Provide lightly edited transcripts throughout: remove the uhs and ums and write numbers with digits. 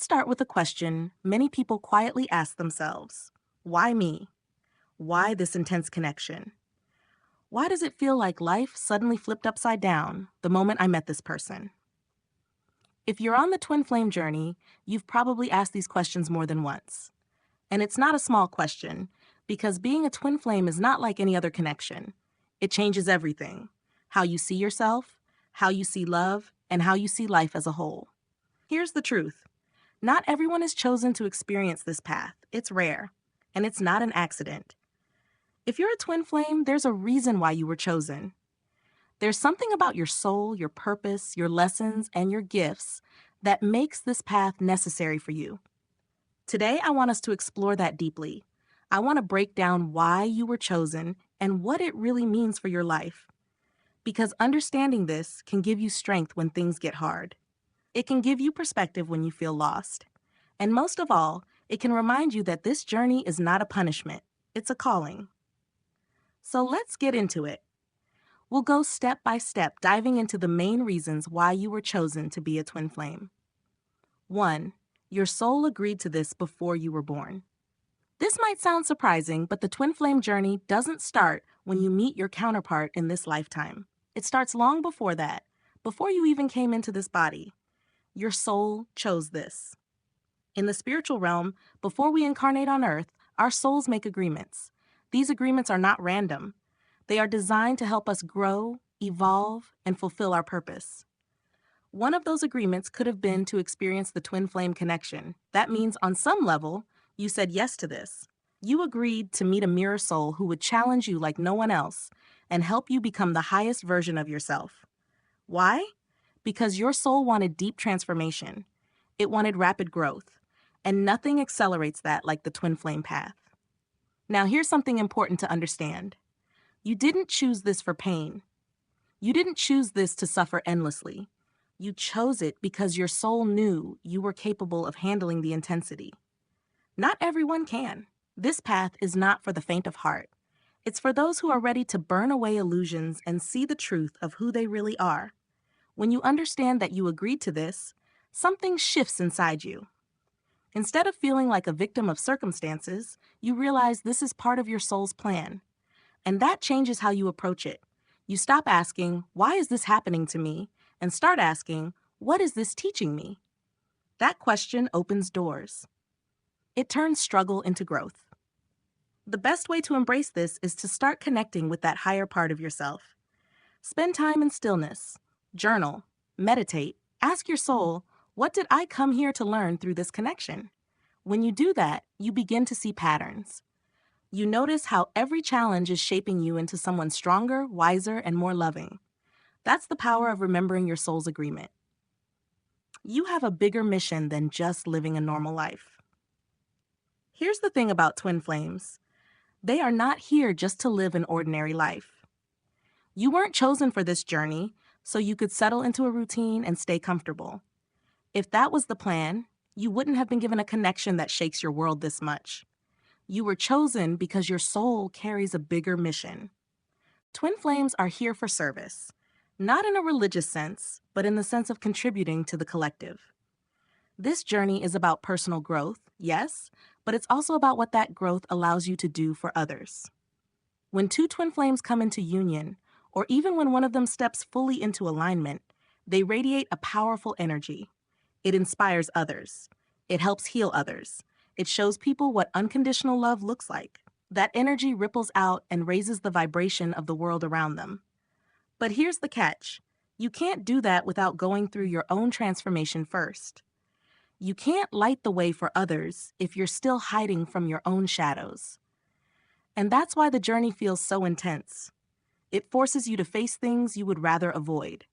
Let's start with a question many people quietly ask themselves. Why me? Why this intense connection? Why does it feel like life suddenly flipped upside down the moment I met this person? If you're on the twin flame journey, you've probably asked these questions more than once. And it's not a small question, because being a twin flame is not like any other connection. It changes everything: how you see yourself, how you see love, and how you see life as a whole. Here's the truth: not everyone is chosen to experience this path. It's rare, and it's not an accident. If you're a twin flame, there's a reason why you were chosen. There's something about your soul, your purpose, your lessons, and your gifts that makes this path necessary for you. Today, I want us to explore that deeply. I want to break down why you were chosen and what it really means for your life. Because understanding this can give you strength when things get hard. It can give you perspective when you feel lost. And most of all, it can remind you that this journey is not a punishment, it's a calling. So let's get into it. We'll go step by step, diving into the main reasons why you were chosen to be a twin flame. 1. Your soul agreed to this before you were born. This might sound surprising, but the twin flame journey doesn't start when you meet your counterpart in this lifetime. It starts long before that, before you even came into this body. Your soul chose this. In the spiritual realm, before we incarnate on Earth, our souls make agreements. These agreements are not random. They are designed to help us grow, evolve, and fulfill our purpose. One of those agreements could have been to experience the twin flame connection. That means, on some level, you said yes to this. You agreed to meet a mirror soul who would challenge you like no one else and help you become the highest version of yourself. Why? Because your soul wanted deep transformation. It wanted rapid growth. And nothing accelerates that like the twin flame path. Now, here's something important to understand. You didn't choose this for pain. You didn't choose this to suffer endlessly. You chose it because your soul knew you were capable of handling the intensity. Not everyone can. This path is not for the faint of heart. It's for those who are ready to burn away illusions and see the truth of who they really are. When you understand that you agreed to this, something shifts inside you. Instead of feeling like a victim of circumstances, you realize this is part of your soul's plan. And that changes how you approach it. You stop asking, "Why is this happening to me?" and start asking, "What is this teaching me?" That question opens doors. It turns struggle into growth. The best way to embrace this is to start connecting with that higher part of yourself. Spend time in stillness, journal, meditate, ask your soul, "What did I come here to learn through this connection?" When you do that, you begin to see patterns. You notice how every challenge is shaping you into someone stronger, wiser, and more loving. That's the power of remembering your soul's agreement. You have a bigger mission than just living a normal life. Here's the thing about twin flames: they are not here just to live an ordinary life. You weren't chosen for this journey so you could settle into a routine and stay comfortable. If that was the plan, you wouldn't have been given a connection that shakes your world this much. You were chosen because your soul carries a bigger mission. Twin flames are here for service, not in a religious sense, but in the sense of contributing to the collective. This journey is about personal growth, yes, but it's also about what that growth allows you to do for others. When two twin flames come into union, or even when one of them steps fully into alignment, they radiate a powerful energy. It inspires others. It helps heal others. It shows people what unconditional love looks like. That energy ripples out and raises the vibration of the world around them. But here's the catch: you can't do that without going through your own transformation first. You can't light the way for others if you're still hiding from your own shadows. And that's why the journey feels so intense. It forces you to face things you would rather avoid.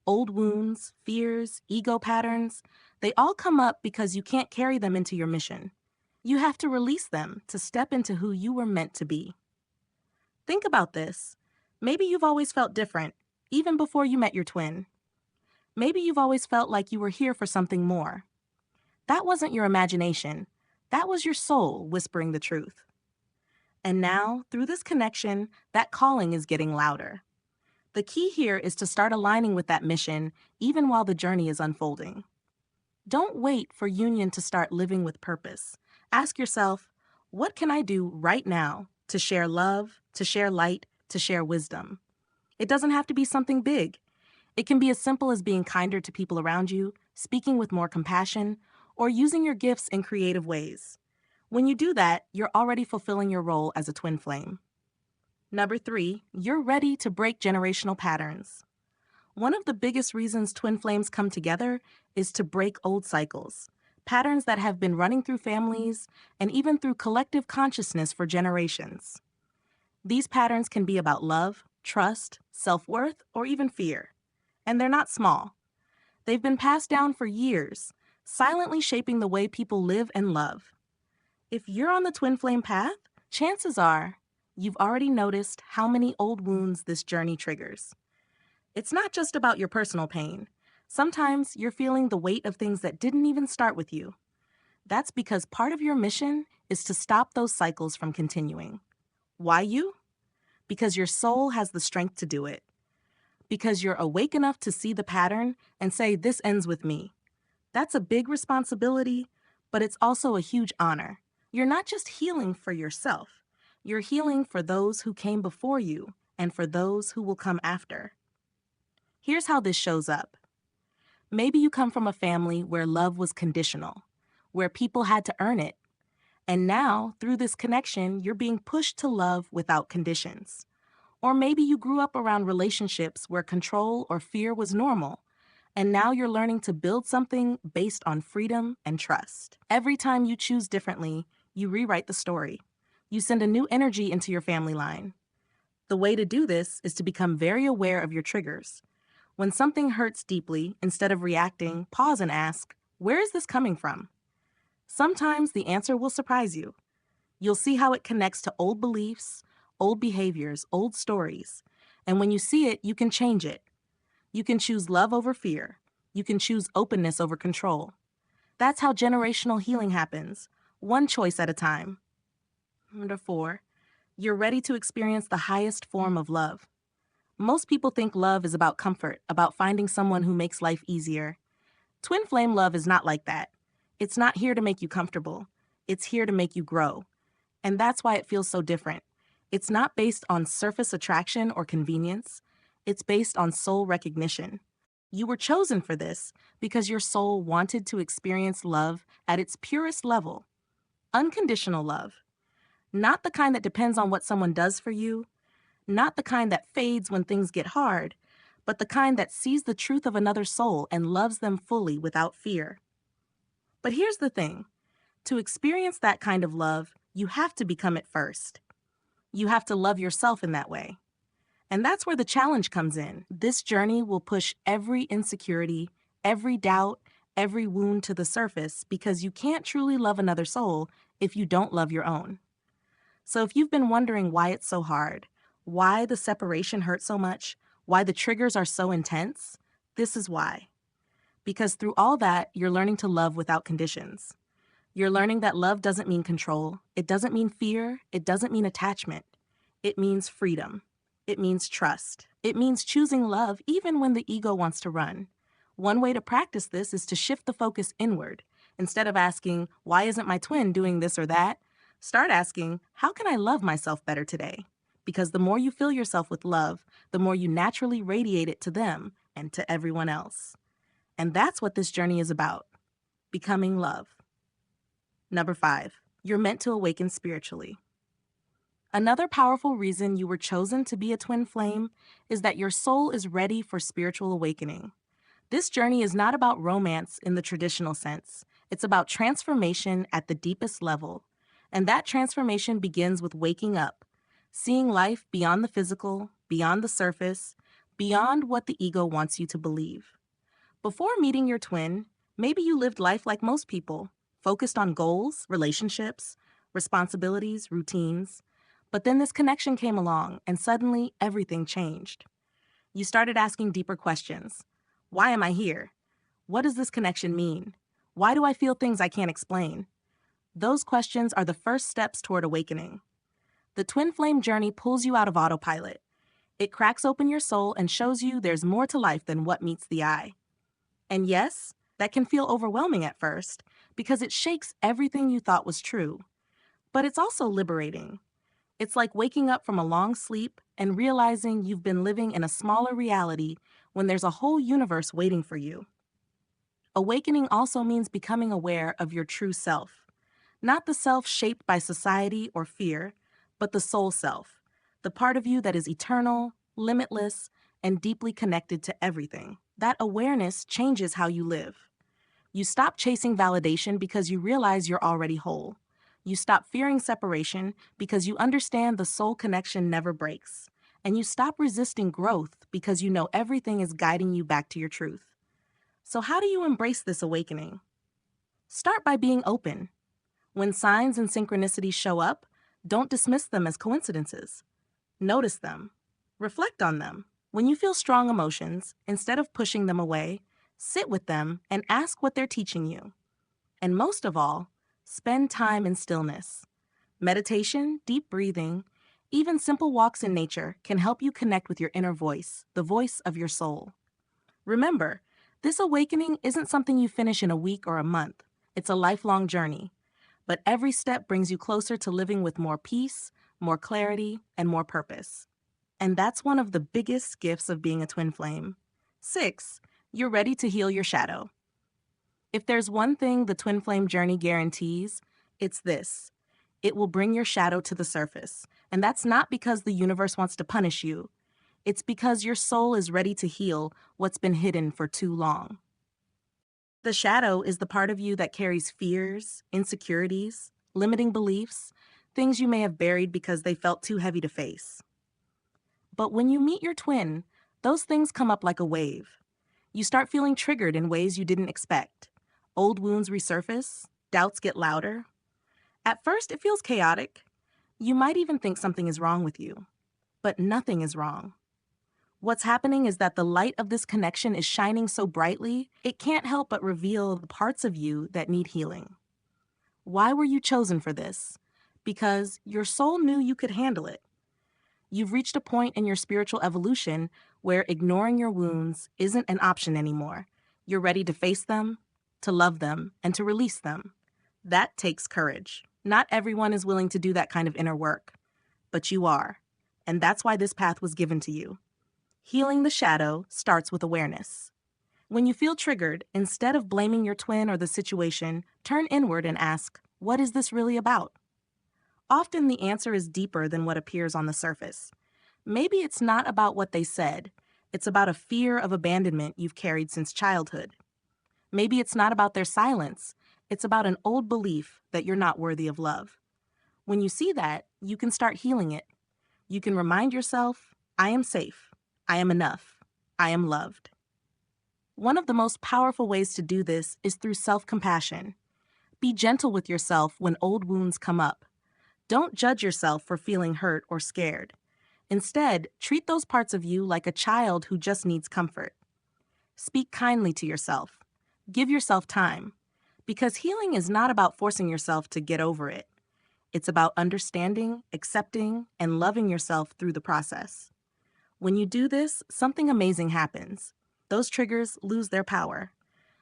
Old wounds, fears, ego patterns, they all come up because you can't carry them into your mission. You have to release them to step into who you were meant to be. Think about this. Maybe you've always felt different, even before you met your twin. Maybe you've always felt like you were here for something more. That wasn't your imagination. That was your soul whispering the truth. And now, through this connection, that calling is getting louder. The key here is to start aligning with that mission even while the journey is unfolding. Don't wait for union to start living with purpose. Ask yourself, what can I do right now to share love, to share light, to share wisdom? It doesn't have to be something big. It can be as simple as being kinder to people around you, speaking with more compassion, or using your gifts in creative ways. When you do that, you're already fulfilling your role as a twin flame. Number 3, you're ready to break generational patterns. One of the biggest reasons twin flames come together is to break old cycles, patterns that have been running through families and even through collective consciousness for generations. These patterns can be about love, trust, self-worth, or even fear. And they're not small. They've been passed down for years, silently shaping the way people live and love. If you're on the twin flame path, chances are you've already noticed how many old wounds this journey triggers. It's not just about your personal pain. Sometimes you're feeling the weight of things that didn't even start with you. That's because part of your mission is to stop those cycles from continuing. Why you? Because your soul has the strength to do it. Because you're awake enough to see the pattern and say, this ends with me. That's a big responsibility, but it's also a huge honor. You're not just healing for yourself. You're healing for those who came before you and for those who will come after. Here's how this shows up. Maybe you come from a family where love was conditional, where people had to earn it. And now, through this connection, you're being pushed to love without conditions. Or maybe you grew up around relationships where control or fear was normal, and now you're learning to build something based on freedom and trust. Every time you choose differently, you rewrite the story. You send a new energy into your family line. The way to do this is to become very aware of your triggers. When something hurts deeply, instead of reacting, pause and ask, where is this coming from? Sometimes the answer will surprise you. You'll see how it connects to old beliefs, old behaviors, old stories. And when you see it, you can change it. You can choose love over fear. You can choose openness over control. That's how generational healing happens, one choice at a time. Number 4, you're ready to experience the highest form of love. Most people think love is about comfort, about finding someone who makes life easier. Twin flame love is not like that. It's not here to make you comfortable. It's here to make you grow. And that's why it feels so different. It's not based on surface attraction or convenience. It's based on soul recognition. You were chosen for this because your soul wanted to experience love at its purest level. Unconditional love. Not the kind that depends on what someone does for you, not the kind that fades when things get hard, but the kind that sees the truth of another soul and loves them fully without fear. But here's the thing. To experience that kind of love, you have to become it first. You have to love yourself in that way. And that's where the challenge comes in. This journey will push every insecurity, every doubt, every wound to the surface because you can't truly love another soul if you don't love your own. So if you've been wondering why it's so hard, why the separation hurts so much, why the triggers are so intense, this is why. Because through all that, you're learning to love without conditions. You're learning that love doesn't mean control. It doesn't mean fear. It doesn't mean attachment. It means freedom. It means trust. It means choosing love even when the ego wants to run. One way to practice this is to shift the focus inward. Instead of asking, why isn't my twin doing this or that? Start asking, how can I love myself better today? Because the more you fill yourself with love, the more you naturally radiate it to them and to everyone else. And that's what this journey is about, becoming love. Number 5, you're meant to awaken spiritually. Another powerful reason you were chosen to be a twin flame is that your soul is ready for spiritual awakening. This journey is not about romance in the traditional sense. It's about transformation at the deepest level. And that transformation begins with waking up, seeing life beyond the physical, beyond the surface, beyond what the ego wants you to believe. Before meeting your twin, maybe you lived life like most people, focused on goals, relationships, responsibilities, routines. But then this connection came along, and suddenly everything changed. You started asking deeper questions. Why am I here? What does this connection mean? Why do I feel things I can't explain? Those questions are the first steps toward awakening. The twin flame journey pulls you out of autopilot. It cracks open your soul and shows you there's more to life than what meets the eye. And yes, That can feel overwhelming at first because it shakes everything you thought was true. But it's also liberating. It's like waking up from a long sleep and realizing you've been living in a smaller reality when there's a whole universe waiting for you. Awakening also means becoming aware of your true self. Not the self shaped by society or fear, but the soul self, the part of you that is eternal, limitless, and deeply connected to everything. That awareness changes how you live. You stop chasing validation because you realize you're already whole. You stop fearing separation because you understand the soul connection never breaks. And you stop resisting growth because you know everything is guiding you back to your truth. So, how do you embrace this awakening? Start by being open. When signs and synchronicities show up, don't dismiss them as coincidences. Notice them. Reflect on them. When you feel strong emotions, instead of pushing them away, sit with them and ask what they're teaching you. And most of all, spend time in stillness. Meditation, deep breathing, even simple walks in nature can help you connect with your inner voice, the voice of your soul. Remember, this awakening isn't something you finish in a week or a month. It's a lifelong journey. But every step brings you closer to living with more peace, more clarity, and more purpose. And that's one of the biggest gifts of being a twin flame. 6, you're ready to heal your shadow. If there's one thing the twin flame journey guarantees, it's this. It will bring your shadow to the surface. And that's not because the universe wants to punish you. It's because your soul is ready to heal what's been hidden for too long. The shadow is the part of you that carries fears, insecurities, limiting beliefs, things you may have buried because they felt too heavy to face. But when you meet your twin, those things come up like a wave. You start feeling triggered in ways you didn't expect. Old wounds resurface, doubts get louder. At first, it feels chaotic. You might even think something is wrong with you. But nothing is wrong. What's happening is that the light of this connection is shining so brightly, it can't help but reveal the parts of you that need healing. Why were you chosen for this? Because your soul knew you could handle it. You've reached a point in your spiritual evolution where ignoring your wounds isn't an option anymore. You're ready to face them, to love them, and to release them. That takes courage. Not everyone is willing to do that kind of inner work, but you are. And that's why this path was given to you. Healing the shadow starts with awareness. When you feel triggered, instead of blaming your twin or the situation, turn inward and ask, what is this really about? Often the answer is deeper than what appears on the surface. Maybe it's not about what they said. It's about a fear of abandonment you've carried since childhood. Maybe it's not about their silence. It's about an old belief that you're not worthy of love. When you see that, you can start healing it. You can remind yourself, I am safe. I am enough. I am loved. One of the most powerful ways to do this is through self-compassion. Be gentle with yourself when old wounds come up. Don't judge yourself for feeling hurt or scared. Instead, treat those parts of you like a child who just needs comfort. Speak kindly to yourself. Give yourself time. Because healing is not about forcing yourself to get over it. It's about understanding, accepting, and loving yourself through the process. When you do this, something amazing happens. Those triggers lose their power.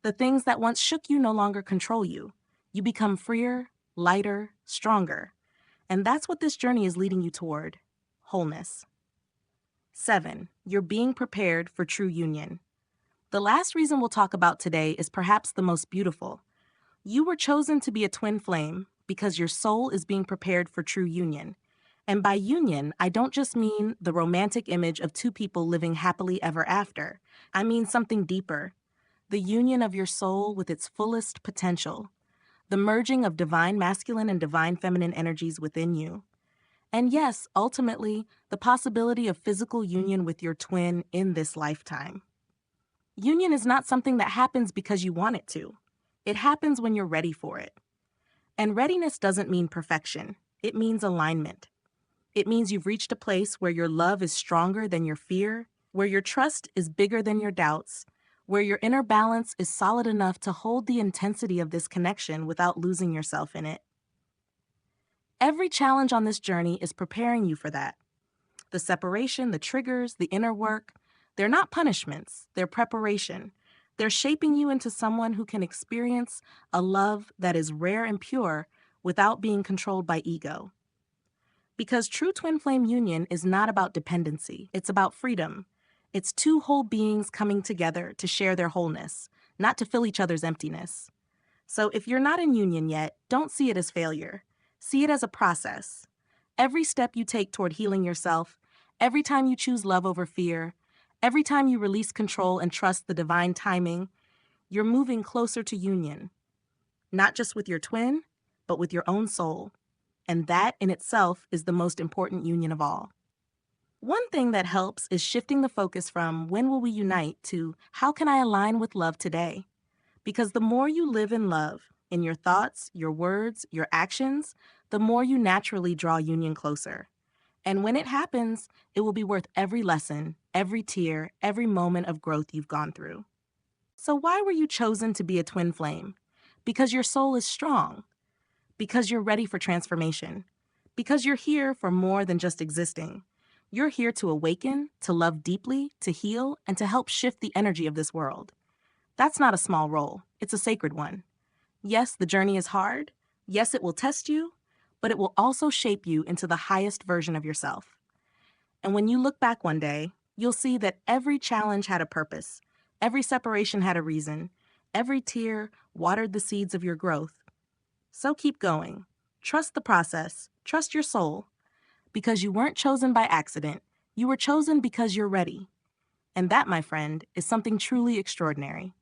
The things that once shook you no longer control you. You become freer, lighter, stronger. And that's what this journey is leading you toward: wholeness. 7, you're being prepared for true union. The last reason we'll talk about today is perhaps the most beautiful. You were chosen to be a twin flame because your soul is being prepared for true union. And by union, I don't just mean the romantic image of two people living happily ever after. I mean something deeper. The union of your soul with its fullest potential. The merging of divine masculine and divine feminine energies within you. And yes, ultimately, the possibility of physical union with your twin in this lifetime. Union is not something that happens because you want it to. It happens when you're ready for it. And readiness doesn't mean perfection. It means alignment. It means you've reached a place where your love is stronger than your fear, where your trust is bigger than your doubts, where your inner balance is solid enough to hold the intensity of this connection without losing yourself in it. Every challenge on this journey is preparing you for that. The separation, the triggers, the inner work, they're not punishments, they're preparation. They're shaping you into someone who can experience a love that is rare and pure without being controlled by ego. Because true twin flame union is not about dependency, it's about freedom. It's two whole beings coming together to share their wholeness, not to fill each other's emptiness. So if you're not in union yet, don't see it as failure. See it as a process. Every step you take toward healing yourself, every time you choose love over fear, every time you release control and trust the divine timing, you're moving closer to union, not just with your twin, but with your own soul. And that in itself is the most important union of all. One thing that helps is shifting the focus from when will we unite to how can I align with love today? Because the more you live in love, in your thoughts, your words, your actions, the more you naturally draw union closer. And when it happens, it will be worth every lesson, every tear, every moment of growth you've gone through. So why were you chosen to be a twin flame? Because your soul is strong. Because you're ready for transformation. Because you're here for more than just existing. You're here to awaken, to love deeply, to heal, and to help shift the energy of this world. That's not a small role, it's a sacred one. Yes, the journey is hard. Yes, it will test you, but it will also shape you into the highest version of yourself. And when you look back one day, you'll see that every challenge had a purpose, every separation had a reason, every tear watered the seeds of your growth. So keep going. Trust the process. Trust your soul. Because you weren't chosen by accident. You were chosen because you're ready. And that, my friend, is something truly extraordinary.